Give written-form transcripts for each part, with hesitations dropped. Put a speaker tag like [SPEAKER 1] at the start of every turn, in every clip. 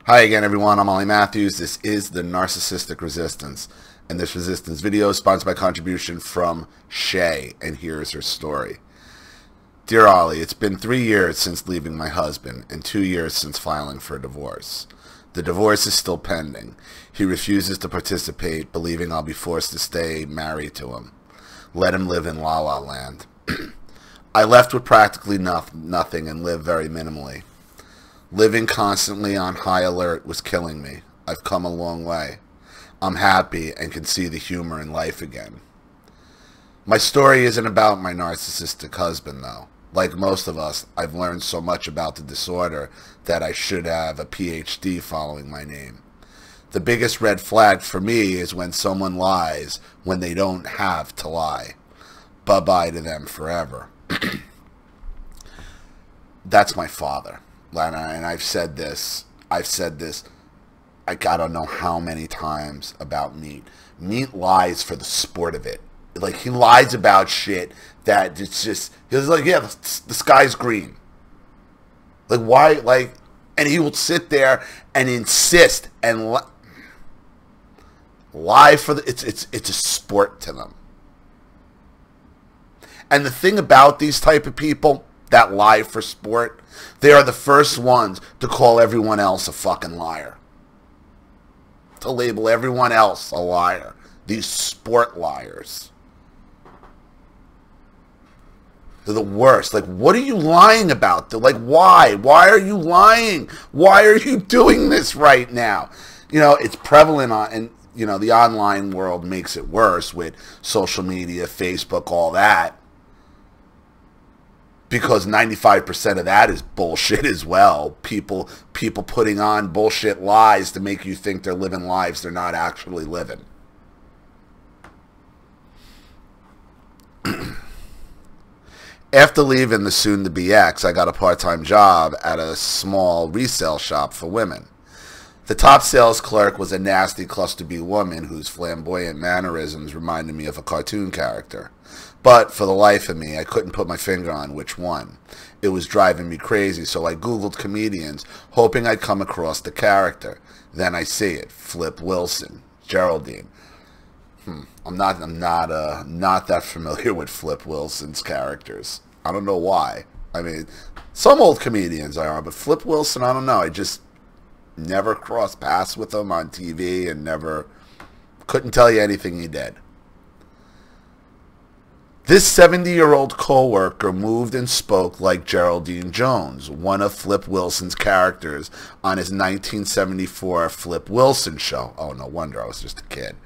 [SPEAKER 1] Hi again, everyone. I'm Ollie Matthews. This is the Narcissistic Resistance, and this resistance video is sponsored by contribution from Shay, and here's her story. Dear Ollie, it's been 3 years since leaving my husband and 2 years since filing for a divorce. The divorce is still pending. He refuses to participate, believing I'll be forced to stay married to him. Let him live in La La Land. I left with practically nothing and lived very minimally. Living constantly on high alert was killing me. I've come a long way. I'm happy and can see the humor in life again. My story isn't about my narcissistic husband, though. Like most of us, I've learned so much about the disorder that I should have a PhD following my name. The biggest red flag for me is when someone lies when they don't have to lie. Bye-bye to them forever. That's my father. And I've said this, I don't know how many times about Meat. Meat lies for the sport of it. Like, he lies about shit that it's just, he's like, yeah, the sky's green. Like, why, like, and he will sit there and insist and lie for the, it's a sport to them. And the thing about these type of people that lie for sport, they are the first ones to call everyone else a fucking liar. To label everyone else a liar. These sport liars. They're the worst. Like, what are you lying about? They're like, why? Why are you lying? Why are you doing this right now? You know, it's prevalent on, and you know, the online world makes it worse with social media, Facebook, all that. Because 95% of that is bullshit as well. People putting on bullshit lies to make you think they're living lives they're not actually living. After leaving the soon-to-be ex, I got a part-time job at a small resale shop for women. The top sales clerk was a nasty cluster B woman whose flamboyant mannerisms reminded me of a cartoon character. But for the life of me, I couldn't put my finger on which one. It was driving me crazy, so I Googled comedians, hoping I'd come across the character. Then I see it. Flip Wilson. Geraldine. I'm not that familiar with Flip Wilson's characters. I don't know why. I mean, some old comedians I are, but Flip Wilson, I don't know. I just never crossed paths with him on TV and couldn't tell you anything he did. This 70-year-old co-worker moved and spoke like Geraldine Jones, one of Flip Wilson's characters on his 1974 Flip Wilson show. Oh, no wonder, I was just a kid.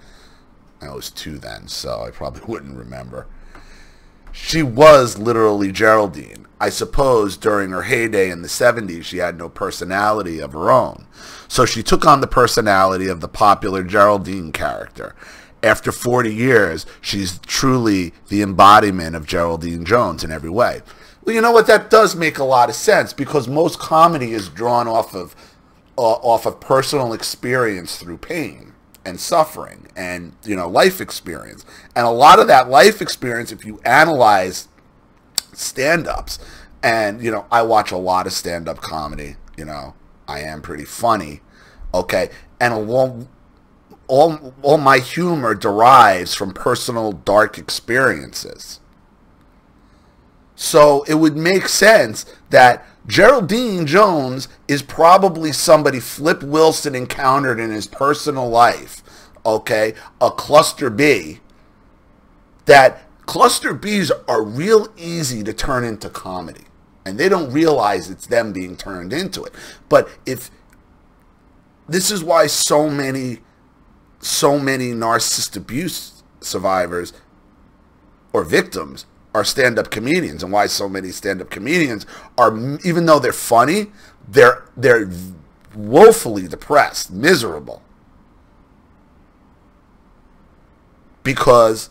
[SPEAKER 1] I was 2 then, so I probably wouldn't remember. She was literally Geraldine. I suppose during her heyday in the 70s, she had no personality of her own. So she took on the personality of the popular Geraldine character. After 40 years, she's truly the embodiment of Geraldine Jones in every way. Well, you know what? That does make a lot of sense because most comedy is drawn off of personal experience through pain and suffering and, you know, life experience. And a lot of that life experience, if you analyze stand-ups, and, you know, I watch a lot of stand-up comedy, you know, I am pretty funny, okay, and all my humor derives from personal dark experiences. So it would make sense that Geraldine Jones is probably somebody Flip Wilson encountered in his personal life, okay? A cluster B. That cluster Bs are real easy to turn into comedy. And they don't realize it's them being turned into it. But if this is why so many narcissist abuse survivors or victims are stand-up comedians, and why so many stand-up comedians are, even though they're funny, they're woefully depressed, miserable, because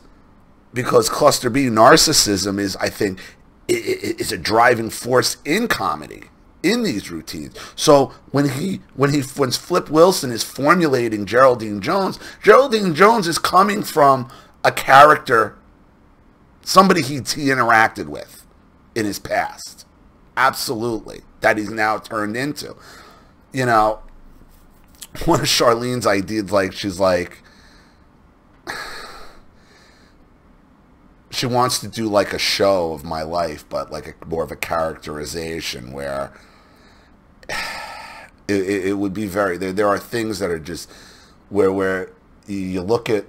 [SPEAKER 1] cluster B narcissism is, I think, is a driving force in comedy, in these routines. So when Flip Wilson is formulating Geraldine Jones is coming from a character, somebody he interacted with in his past. Absolutely. That he's now turned into. You know, one of Charlene's ideas, like, she's like, she wants to do like a show of my life, but like more of a characterization where it would be very, there are things that are just where you look at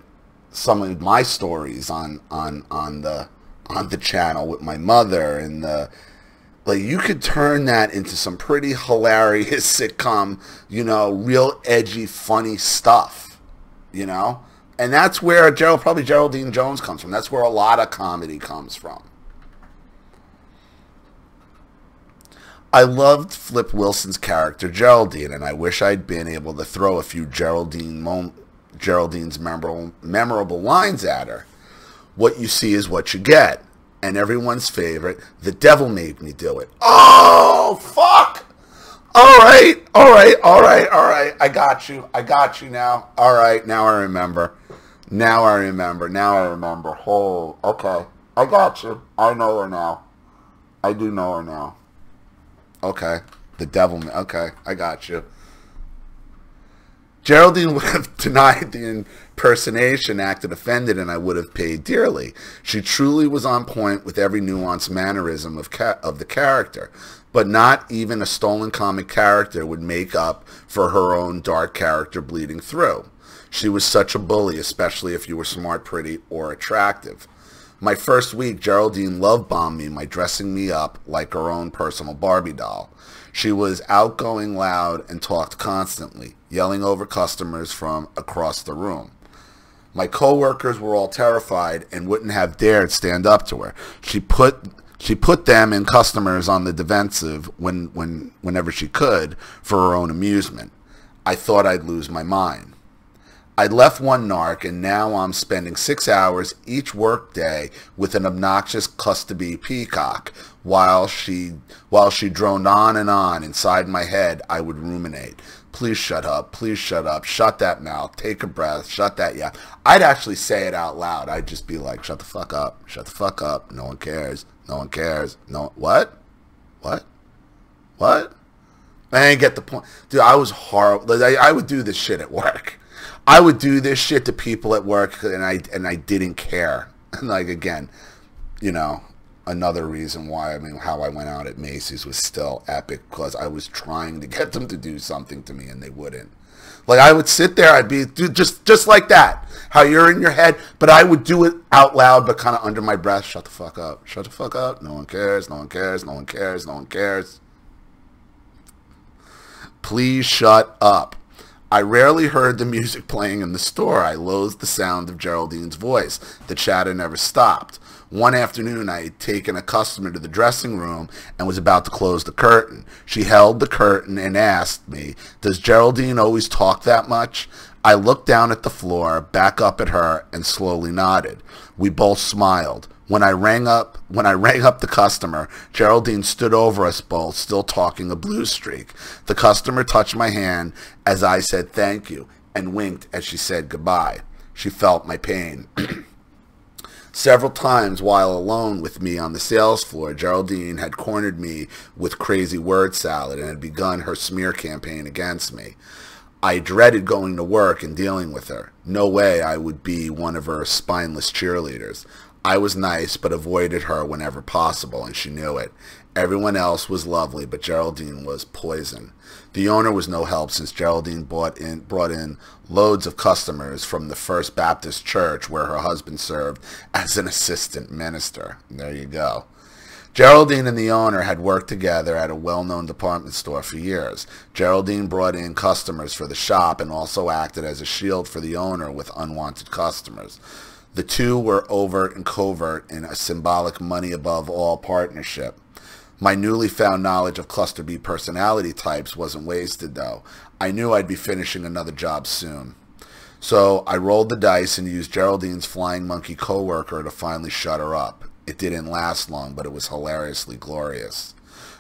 [SPEAKER 1] some of my stories on the channel with my mother, and like, you could turn that into some pretty hilarious sitcom, you know, real edgy, funny stuff, you know? And that's where probably Geraldine Jones comes from. That's where a lot of comedy comes from. I loved Flip Wilson's character, Geraldine, and I wish I'd been able to throw a few Geraldine's memorable lines at her. What you see is what you get. And everyone's favorite, the devil made me do it. Oh, fuck! All right. I got you now. All right, now I remember. Oh, okay. I got you. I know her now. I do know her now. Okay. The devil, okay, I got you. Geraldine would have denied the impersonation, acted offended, and I would have paid dearly. She truly was on point with every nuanced mannerism of the character, but not even a stolen comic character would make up for her own dark character bleeding through. She was such a bully, especially if you were smart, pretty, or attractive. My first week, Geraldine love-bombed me by dressing me up like her own personal Barbie doll. She was outgoing, loud, and talked constantly, yelling over customers from across the room. My coworkers were all terrified and wouldn't have dared stand up to her. She put them and customers on the defensive whenever she could for her own amusement. I thought I'd lose my mind. I'd left one narc, and now I'm spending 6 hours each work day with an obnoxious cluster-bee peacock. While she droned on and on inside my head, I would ruminate. Please shut up. Please shut up. Shut that mouth. Take a breath. Shut that, yeah. I'd actually say it out loud. I'd just be like, shut the fuck up. Shut the fuck up. No one cares. No one cares. No, what? What? What? I didn't get the point. Dude, I was horrible. I would do this shit at work. I would do this shit to people at work, and I didn't care. And like, again, you know, another reason why, I mean, how I went out at Macy's was still epic, because I was trying to get them to do something to me and they wouldn't. Like, I would sit there, I'd be, dude, just like that, how you're in your head, but I would do it out loud, but kind of under my breath. Shut the fuck up. Shut the fuck up. No one cares. No one cares. No one cares. No one cares. Please shut up. I rarely heard the music playing in the store. I loathed the sound of Geraldine's voice. The chatter never stopped. One afternoon, I had taken a customer to the dressing room and was about to close the curtain. She held the curtain and asked me, "Does Geraldine always talk that much?" I looked down at the floor, back up at her, and slowly nodded. We both smiled. When I rang up the customer, Geraldine stood over us both, still talking a blue streak. The customer touched my hand as I said thank you, and winked as she said goodbye. She felt my pain. Several times while alone with me on the sales floor, Geraldine had cornered me with crazy word salad and had begun her smear campaign against me. I dreaded going to work and dealing with her. No way I would be one of her spineless cheerleaders. I was nice, but avoided her whenever possible, and she knew it. Everyone else was lovely, but Geraldine was poison. The owner was no help, since Geraldine brought in loads of customers from the First Baptist Church, where her husband served as an assistant minister. There you go. Geraldine and the owner had worked together at a well-known department store for years. Geraldine brought in customers for the shop and also acted as a shield for the owner with unwanted customers. The two were overt and covert in a symbolic money above all partnership. My newly found knowledge of cluster B personality types wasn't wasted, though. I knew I'd be finishing another job soon. So I rolled the dice and used Geraldine's flying monkey coworker to finally shut her up. It didn't last long, but it was hilariously glorious.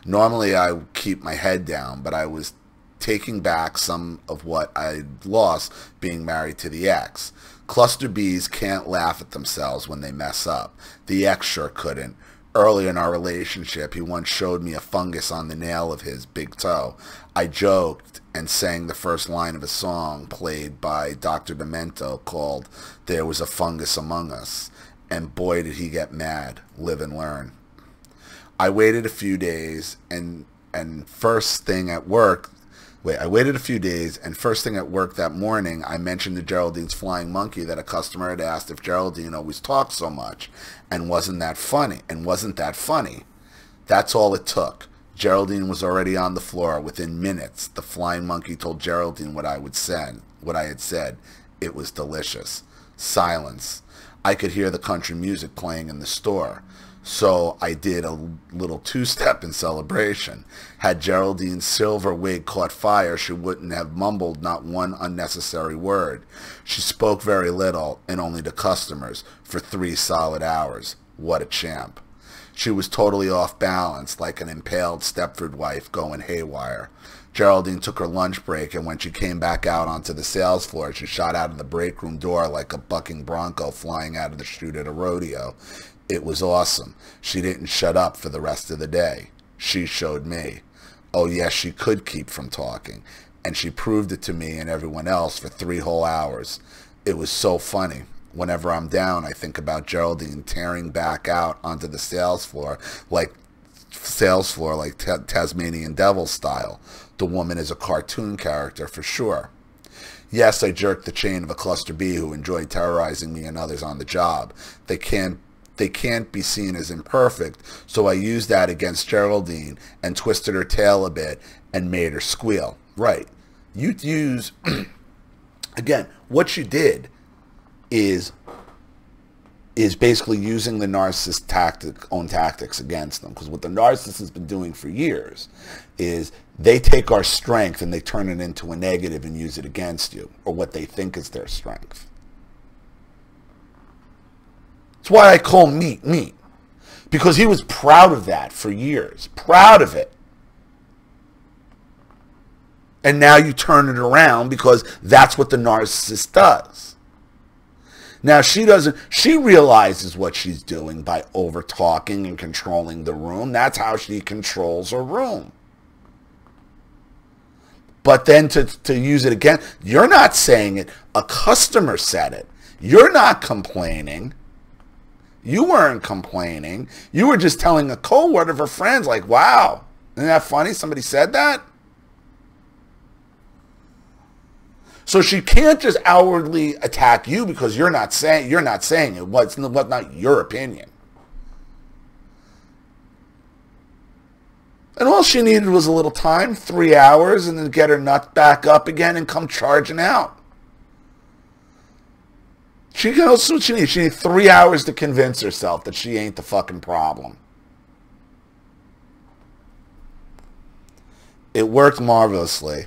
[SPEAKER 1] Normally I would keep my head down, but I was taking back some of what I'd lost being married to the ex. Cluster Bs can't laugh at themselves when they mess up. The ex sure couldn't. Early in our relationship, he once showed me a fungus on the nail of his big toe. I joked and sang the first line of a song played by Dr. Demento called There Was a Fungus Among Us. And boy, did he get mad. Live and learn. I waited a few days and first thing at work that morning, I mentioned to Geraldine's flying monkey that a customer had asked if Geraldine always talked so much and wasn't that funny. That's all it took. Geraldine was already on the floor. Within minutes, the flying monkey told Geraldine what I had said. It was delicious. Silence. I could hear the country music playing in the store. So I did a little two-step in celebration. Had Geraldine's silver wig caught fire, she wouldn't have mumbled not one unnecessary word. She spoke very little, and only to customers, for 3 solid hours. What a champ. She was totally off balance, like an impaled Stepford wife going haywire. Geraldine took her lunch break, and when she came back out onto the sales floor, she shot out of the break room door like a bucking bronco flying out of the chute at a rodeo. It was awesome. She didn't shut up for the rest of the day. She showed me. Oh, yes, she could keep from talking. And she proved it to me and everyone else for 3 whole hours. It was so funny. Whenever I'm down, I think about Geraldine tearing back out onto the sales floor like Tasmanian Devil style. The woman is a cartoon character for sure. Yes, I jerked the chain of a cluster B who enjoyed terrorizing me and others on the job. They can't be seen as imperfect, so I used that against Geraldine and twisted her tail a bit and made her squeal. Right. You'd use, again, what you did is basically using the narcissist's own tactics against them. Because what the narcissist has been doing for years is they take our strength and they turn it into a negative and use it against you, or what they think is their strength. That's why I call meat meat. Because he was proud of that for years. Proud of it. And now you turn it around because that's what the narcissist does. Now she realizes what she's doing by over talking and controlling the room. That's how she controls her room. But then to use it again, you're not saying it. A customer said it. You're not complaining. You weren't complaining. You were just telling a coworker of her friends, like, wow, isn't that funny? Somebody said that? So she can't just outwardly attack you because you're not saying it. What's not your opinion. And all she needed was a little time, 3 hours, and then get her nut back up again and come charging out. She knows what she needs. She needs 3 hours to convince herself that she ain't the fucking problem. It worked marvelously.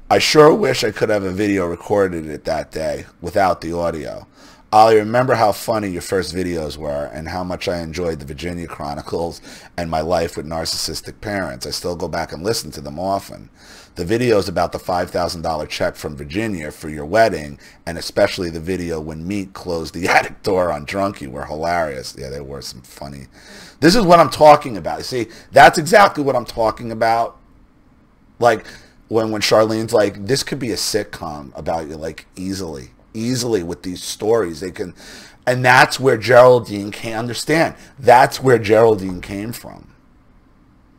[SPEAKER 1] I sure wish I could have a video recorded it that day without the audio. Ollie, remember how funny your first videos were and how much I enjoyed the Virginia Chronicles and my life with narcissistic parents. I still go back and listen to them often. The videos about the $5,000 check from Virginia for your wedding, and especially the video when Meat closed the attic door on Drunkie, were hilarious. Yeah, there were some funny. This is what I'm talking about. You see, that's exactly what I'm talking about. Like when Charlene's like, this could be a sitcom about you, like easily with these stories. They can, and that's where Geraldine can't understand. That's where Geraldine came from.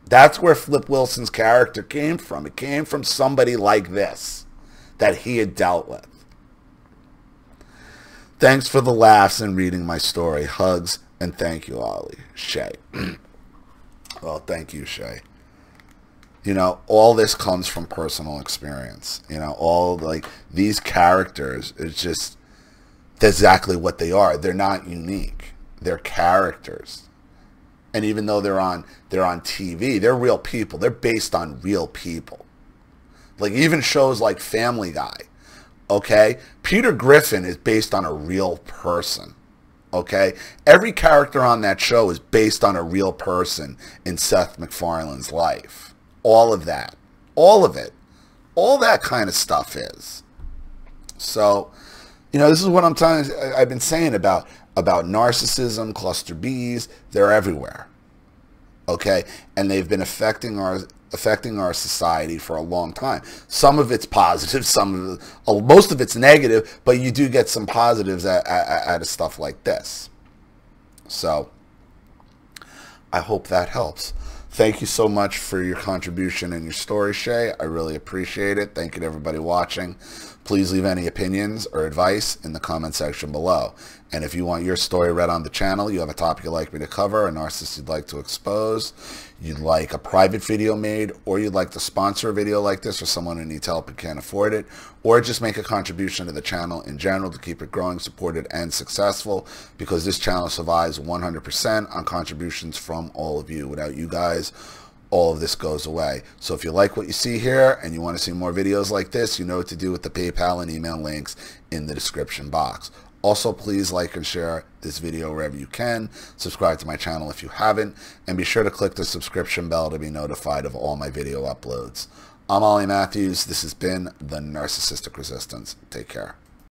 [SPEAKER 1] That's where Flip Wilson's character came from. It came from somebody like this that he had dealt with. Thanks for the laughs and reading my story. Hugs and thank you, Ollie. Shay. Well, thank you, Shay. You know, all this comes from personal experience. You know, all like these characters, it's just exactly what they are. They're not unique. They're characters. And even though they're on TV, they're real people. They're based on real people. Like even shows like Family Guy, okay? Peter Griffin is based on a real person, okay? Every character on that show is based on a real person in Seth MacFarlane's life. All of that. All of it. All that kind of stuff is. So, you know, this is what I've been saying about about narcissism, cluster Bs. They're everywhere. Okay, and they've been affecting our society for a long time. Some of it's positive, most of it's negative, but you do get some positives out of stuff like this. So I hope that helps. Thank you so much for your contribution and your story, Shay. I really appreciate it. Thank you to everybody watching. Please leave any opinions or advice in the comment section below. And if you want your story read on the channel, you have a topic you'd like me to cover, a narcissist you'd like to expose, you'd like a private video made, or you'd like to sponsor a video like this for someone who needs help and can't afford it, or just make a contribution to the channel in general to keep it growing, supported, and successful, because this channel survives 100% on contributions from all of you. Without you guys, all of this goes away. So if you like what you see here and you want to see more videos like this, you know what to do with the PayPal and email links in the description box. Also, please like and share this video wherever you can. Subscribe to my channel if you haven't, and be sure to click the subscription bell to be notified of all my video uploads. I'm Ollie Matthews. This has been The Narcissistic Resistance. Take care.